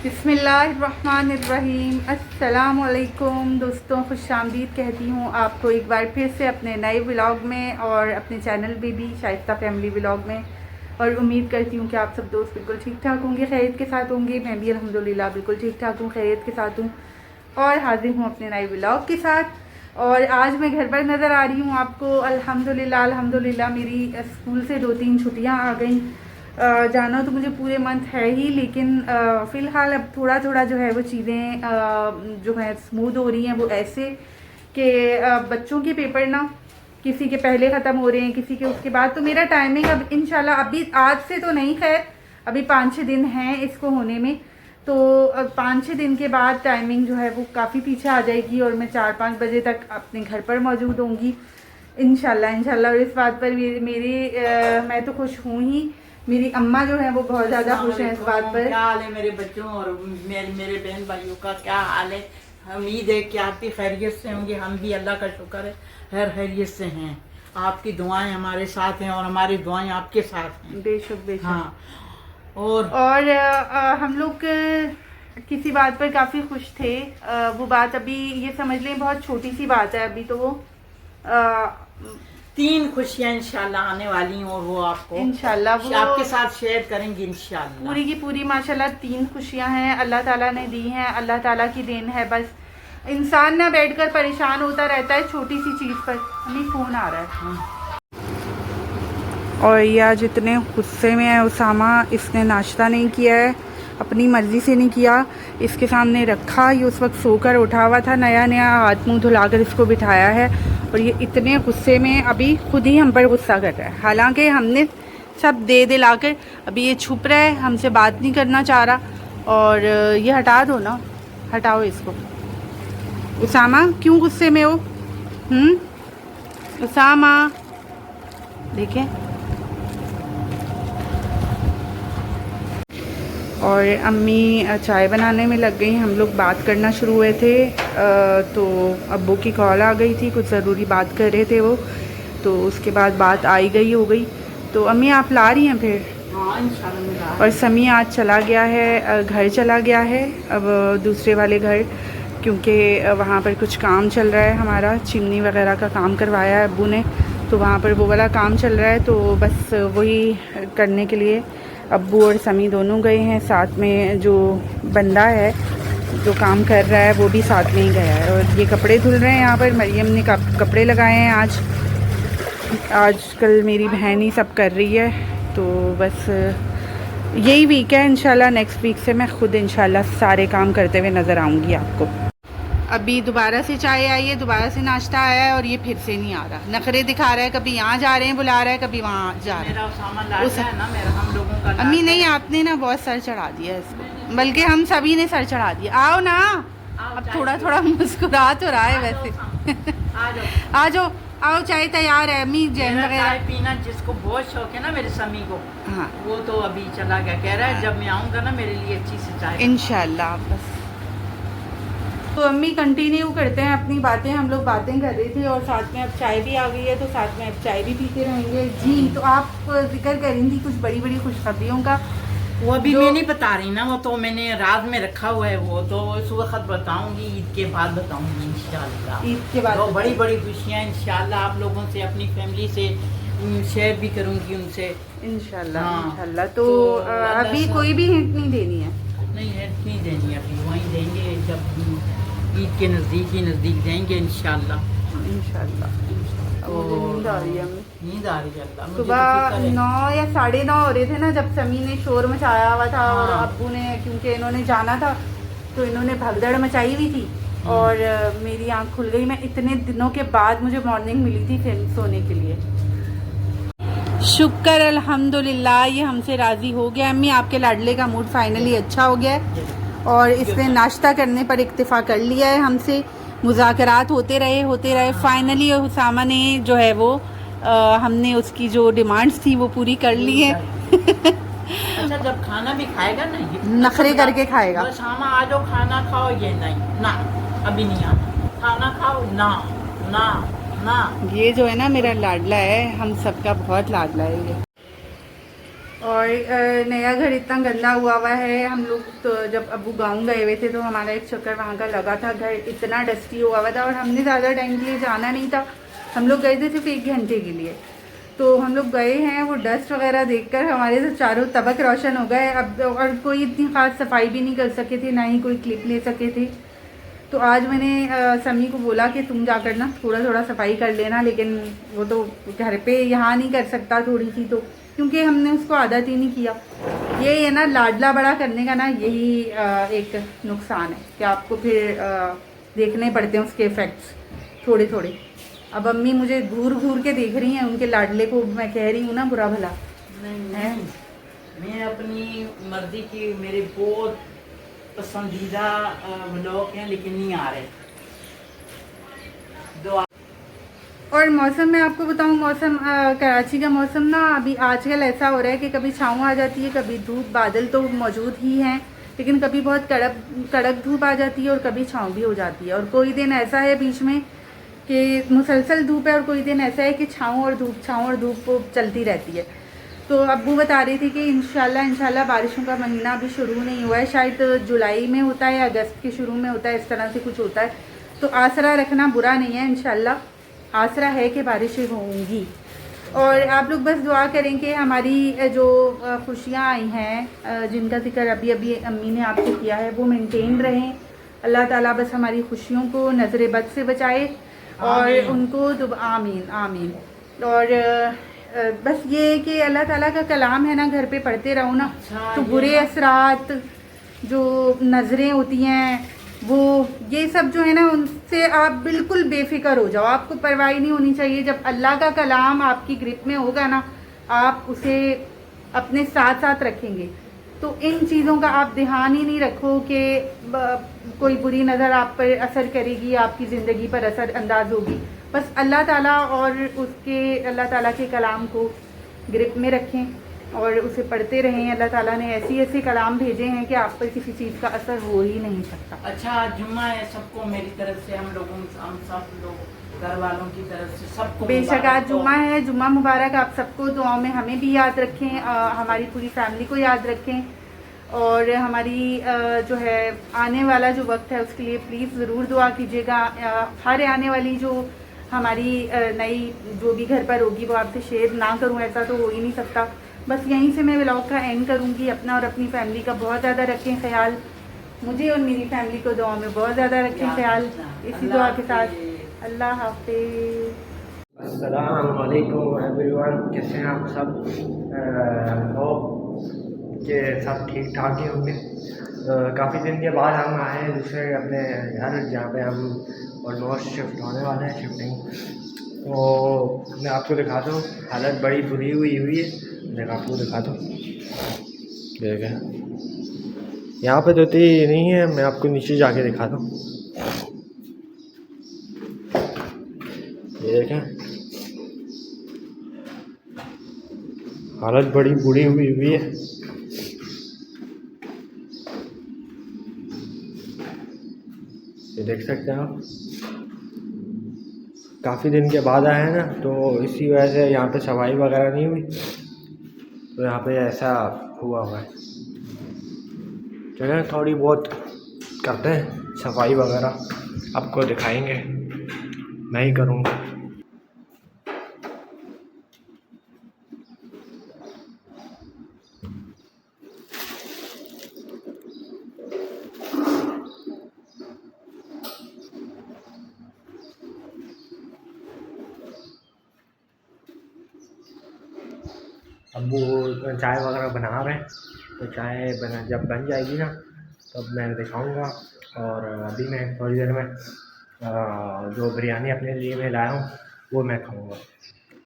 बिस्मिल्लाहिर्रहमानिर्रहीम। अस्सलामुअलैकुम दोस्तों, खुशामदीद कहती हूँ आपको एक बार फिर से अपने नए व्लॉग में और अपने channel baby Shaista family vlog में। और उम्मीद करती हूँ कि आप सब दोस्त बिल्कुल ठीक ठाक होंगे, खैरियत के साथ होंगे। मैं भी अल्हम्दुलिल्लाह बिल्कुल ठीक ठाक हूँ, खैरियत के साथ हूँ और हाजिर हूँ अपने नए व्लॉग के साथ। और आज मैं घर पर नज़र आ रही हूँ आपको। अल्हम्दुलिल्लाह मेरी स्कूल से 2-3 छुट्टियाँ आ गई। जाना तो मुझे पूरे मंथ है ही, लेकिन फ़िलहाल अब थोड़ा थोड़ा जो है वो चीज़ें जो है स्मूथ हो रही हैं। वो ऐसे कि बच्चों के पेपर ना किसी के पहले ख़त्म हो रहे हैं, किसी के उसके बाद। तो मेरा टाइमिंग अब इंशाल्लाह अभी आज से तो नहीं, खैर अभी 5-6 दिन हैं इसको होने में। तो 5-6 दिन के बाद टाइमिंग जो है वो काफ़ी पीछे आ जाएगी और मैं 4-5 बजे तक अपने घर पर मौजूद होंगी इंशाल्लाह। और इस बात पर मैं तो खुश हूँ ही, मेरी अम्मा जो है वो बहुत ज़्यादा खुश हैं इस बात पर। क्या हाल है मेरे बच्चों और मेरे बहन भाइयों का, क्या हाल है? उम्मीद है कि आप भी खैरियत से होंगे। हम भी अल्लाह का शुक्र है हर खैरियत से हैं। आपकी दुआएं हमारे साथ हैं और हमारी दुआएं आपके साथ हैं। बेशक। हाँ, और हम लोग किसी बात पर काफ़ी खुश थे। वो बात अभी ये समझ लें बहुत छोटी सी बात है अभी, तो वो 3 खुशियां इंशाल्लाह आने वाली हैं और वो आपको इंशाल्लाह वो आपके साथ शेयर करेंगे इंशाल्लाह। पूरी की पूरी माशाल्लाह 3 खुशियां हैं, अल्लाह ताला ने दी हैं, अल्लाह ताला की देन है। बस इंसान ना बैठकर परेशान होता रहता है छोटी सी चीज़ पर। हमें फ़ोन आ रहा है। और ये आज इतने गुस्से में है उसामा, इसने नाश्ता नहीं किया है, अपनी मर्ज़ी से नहीं किया। इसके सामने रखा, ये उस वक्त सोकर उठा हुआ था, नया हाथ मुंह धुलाकर इसको बिठाया है और ये इतने गुस्से में अभी खुद ही हम पर गुस्सा कर रहा है। हालांकि हमने सब दे दिलाकर अभी ये छुप रहा है, हमसे बात नहीं करना चाह रहा। और ये हटा दो ना, हटाओ इसको। उसामा क्यों गुस्से में हो? उसामा देखें। और अम्मी चाय बनाने में लग गई, हम लोग बात करना शुरू हुए थे। तो अब्बू की कॉल आ गई थी, कुछ ज़रूरी बात कर रहे थे वो, तो उसके बाद बात आई गई हो गई। तो अम्मी आप ला रही हैं फिर? हाँ इंशाल्लाह। और समी आज चला गया है, घर चला गया है अब दूसरे वाले घर, क्योंकि वहाँ पर कुछ काम चल रहा है हमारा, चिमनी वगैरह का काम करवाया है अब्बू ने, तो वहाँ पर वो वाला काम चल रहा है। तो बस वही करने के लिए अब्बू और समी दोनों गए हैं। साथ में जो बंदा है जो काम कर रहा है वो भी साथ में ही गया है। और ये कपड़े धुल रहे हैं यहाँ पर, मरियम ने कपड़े लगाए हैं आजकल मेरी बहन ही सब कर रही है। तो बस यही वीक है, इंशाल्लाह नेक्स्ट वीक से मैं खुद इंशाल्लाह सारे काम करते हुए नज़र आऊँगी आपको। अभी दोबारा से चाय आई है, दोबारा से नाश्ता आया है और ये फिर से नहीं आ रहा, नखरे दिखा रहा है, कभी यहाँ जा रहे हैं बुला रहा है, कभी वहाँ जा रहा है। मेरा सामान लाडला है ना, मेरा हम लोगों का। अम्मी नहीं, आपने ना बहुत सर चढ़ा दिया इसको, बल्कि हम सभी ने सर चढ़ा दिया। आओ ना, अब थोड़ा थोड़ा मुस्कुरा तो रहा है वैसे। आ जाओ, आओ चाय तैयार है। अम्मी जैन वगैरह चाय पीना जिसको बहुत शौक है ना मेरे समी को, हाँ वो तो अभी चला गया, कह रहा है जब मैं आऊँगा ना मेरे लिए अच्छी से चाय इंशाल्लाह। बस तो अम्मी कंटिन्यू करते हैं अपनी बातें, हम लोग बातें कर रहे थे और साथ में अब चाय भी आ गई है, तो साथ में अब चाय भी पीते रहेंगे। जी, तो आप जिक्र करें थी कुछ बड़ी बड़ी खुशखबरियों का, वो अभी मैं नहीं बता रही ना, वो तो मैंने रात में रखा हुआ है, वो तो इस वक्त बताऊंगी, ईद के बाद बताऊंगी इंशाल्लाह। ईद के बाद तो बड़ी बड़ी खुशियाँ इंशाल्लाह आप लोगों से, अपनी फैमिली से शेयर भी करूंगी उनसे इंशाल्लाह। हाँ। इंशाल्लाह तो अभी कोई भी हिंट नहीं देनी है? नहीं है, नहीं देनी अभी, वहीं देंगे जब ईद के नज़दीक देंगे इंशाल्लाह। नींद आ रही है हमें, नींद आ रही है अल्लाह। सुबह 9 या 9:30 हो रहे थे ना जब समी ने शोर मचाया हुआ था। और हाँ। अब्बू ने, क्योंकि इन्होंने जाना था तो इन्होंने भगदड़ मचाई हुई थी और मेरी आंख खुल गई। मैं इतने दिनों के बाद मुझे मॉर्निंग मिली थी फिर सोने के लिए। शुक्र अल्हम्दुलिल्लाह ये हमसे राज़ी हो गया। अम्मी आपके लाडले का मूड फाइनली अच्छा हो गया है और इसने नाश्ता करने पर इक्तिफ़ा कर लिया है हमसे। मुज़ाकरात होते रहे फाइनली उसामा ने जो है वो हमने उसकी जो डिमांड्स थी वो पूरी कर ली है। अच्छा, जब खाना भी खाएगा ना ये नखरे करके खाएगा, बस हाँ आ जाओ खाना खाओ, ये नहीं ना अभी नहीं आना, खाना खाओ ना ना ना। ये जो है ना मेरा लाडला है, हम सबका बहुत लाडला है ये। और नया घर इतना गंदा हुआ है। हम लोग तो जब अबू गाँव गए हुए थे तो हमारा एक चक्कर वहाँ का लगा था। घर इतना डस्टी हुआ था और हमने ज़्यादा टाइम के लिए जाना नहीं था। हम लोग गए थे सिर्फ 1 घंटे के लिए। तो हम लोग गए हैं, वो डस्ट वगैरह देखकर हमारे तो चारों तबक रोशन हो गए। अब और कोई इतनी ख़ास सफाई भी नहीं कर सके थे, ना ही कोई क्लिप ले सके थे। तो आज मैंने समी को बोला कि तुम जाकर ना थोड़ा थोड़ा सफाई कर लेना, लेकिन वो तो घर पे यहाँ नहीं कर सकता थोड़ी सी, तो क्योंकि हमने उसको आदत ही नहीं किया। ये है ना लाडला बड़ा करने का ना, यही एक नुकसान है कि आपको फिर देखने पड़ते हैं उसके इफ़ेक्ट्स थोड़े थोड़े। अब अम्मी मुझे घूर घूर के देख रही हैं, उनके लाडले को मैं कह रही हूँ ना बुरा भला। नहीं, मैं अपनी मर्जी की, मेरे बहुत पसंदीदा व्लॉग हैं लेकिन नहीं आ रहे। और मौसम मैं आपको बताऊं, मौसम कराची का मौसम ना अभी आजकल ऐसा हो रहा है कि कभी छाँव आ जाती है, कभी धूप, बादल तो मौजूद ही हैं, लेकिन कभी बहुत कड़क धूप आ जाती है और कभी छाँव भी हो जाती है। और कोई दिन ऐसा है बीच में कि मुसलसल धूप है और कोई दिन ऐसा है कि छाँव और धूप चलती रहती है। तो अब्बू बता रही थी कि इंशाल्लाह बारिशों का महीना अभी शुरू नहीं हुआ है, शायद जुलाई में होता है या अगस्त के शुरू में होता है, इस तरह से कुछ होता है। तो आसरा रखना बुरा नहीं है, इंशाल्लाह आसरा है कि बारिशें होंगी। और आप लोग बस दुआ करें कि हमारी जो खुशियाँ आई हैं, जिनका जिक्र अभी अभी अम्मी ने आपसे किया है, वो मेंटेन रहें। अल्लाह ताला बस हमारी खुशियों को नज़र बद से बचाए और उनको आमीन आमीन। और बस ये है कि अल्लाह ताला का कलाम है ना, घर पे पढ़ते रहो ना, तो बुरे असरात जो नज़रें होती हैं वो ये सब जो है ना, उनसे आप बिल्कुल बेफिक्र हो जाओ। आपको परवाह नहीं होनी चाहिए। जब अल्लाह का कलाम आपकी ग्रिप में होगा ना, आप उसे अपने साथ साथ रखेंगे। तो इन चीज़ों का आप ध्यान ही नहीं रखो कि कोई बुरी नज़र आप पर असर करेगी, आपकी ज़िंदगी पर असर अंदाज होगी। बस अल्लाह ताला और अल्लाह ताला के कलाम को ग्रिप में रखें और उसे पढ़ते रहें। अल्लाह ताला ने ऐसे कलाम भेजे हैं कि आप पर किसी चीज़ का असर हो ही नहीं सकता। अच्छा, जुम्मा है सबको मेरी तरफ से, हम सब लोग घर वालों की तरफ से सबको बेशक आज जुम्मा है, जुम्मा मुबारक आप सबको। दुआओं में हमें भी याद रखें, हमारी पूरी फैमिली को याद रखें और हमारी जो है आने वाला जो वक्त है उसके लिए प्लीज़ ज़रूर दुआ कीजिएगा। हर आने वाली जो हमारी नई जो भी घर पर होगी वो आपसे शेयर ना करूं, ऐसा तो हो ही नहीं सकता। बस यहीं से मैं व्लॉग का एंड करूंगी। अपना और अपनी फैमिली का बहुत ज़्यादा रखें ख्याल, मुझे और मेरी फैमिली को दुआ में बहुत ज़्यादा रखें ख्याल। इसी दुआ के साथ अल्लाह हाफिज़। अस्सलाम वालेकुम एवरीवन, कैसे हैं आप सब? होप कि सब ठीक ठाक ही होंगे। काफ़ी दिन के बाद हम आए हैं दूसरे अपने घर, जहाँ पे हम ऑलमोस्ट शिफ्ट होने वाले हैं, शिफ्टिंग। तो मैं आपको दिखाता हूँ, हालत बड़ी बुरी हुई है। मैं आपको दिखाता हूँ, देखें यहाँ पे तो नहीं है, मैं आपको नीचे जाके दिखाता हूँ। ये देखें, हालत बड़ी बुरी हुई है। ये देख सकते हैं आप, काफ़ी दिन के बाद आए हैं ना, तो इसी वजह से यहाँ पे सफाई वगैरह नहीं हुई, तो यहाँ पे ऐसा हुआ है। चलिए थोड़ी बहुत करते हैं सफाई वगैरह, आपको दिखाएंगे, मैं ही करूँगा। अब वो चाय वगैरह बना रहे हैं, तो चाय जब बन जाएगी ना तब मैं दिखाऊंगा। और अभी मैं थोड़ी देर में जो बिरयानी अपने लिए मैं लाया हूँ वो मैं खाऊंगा।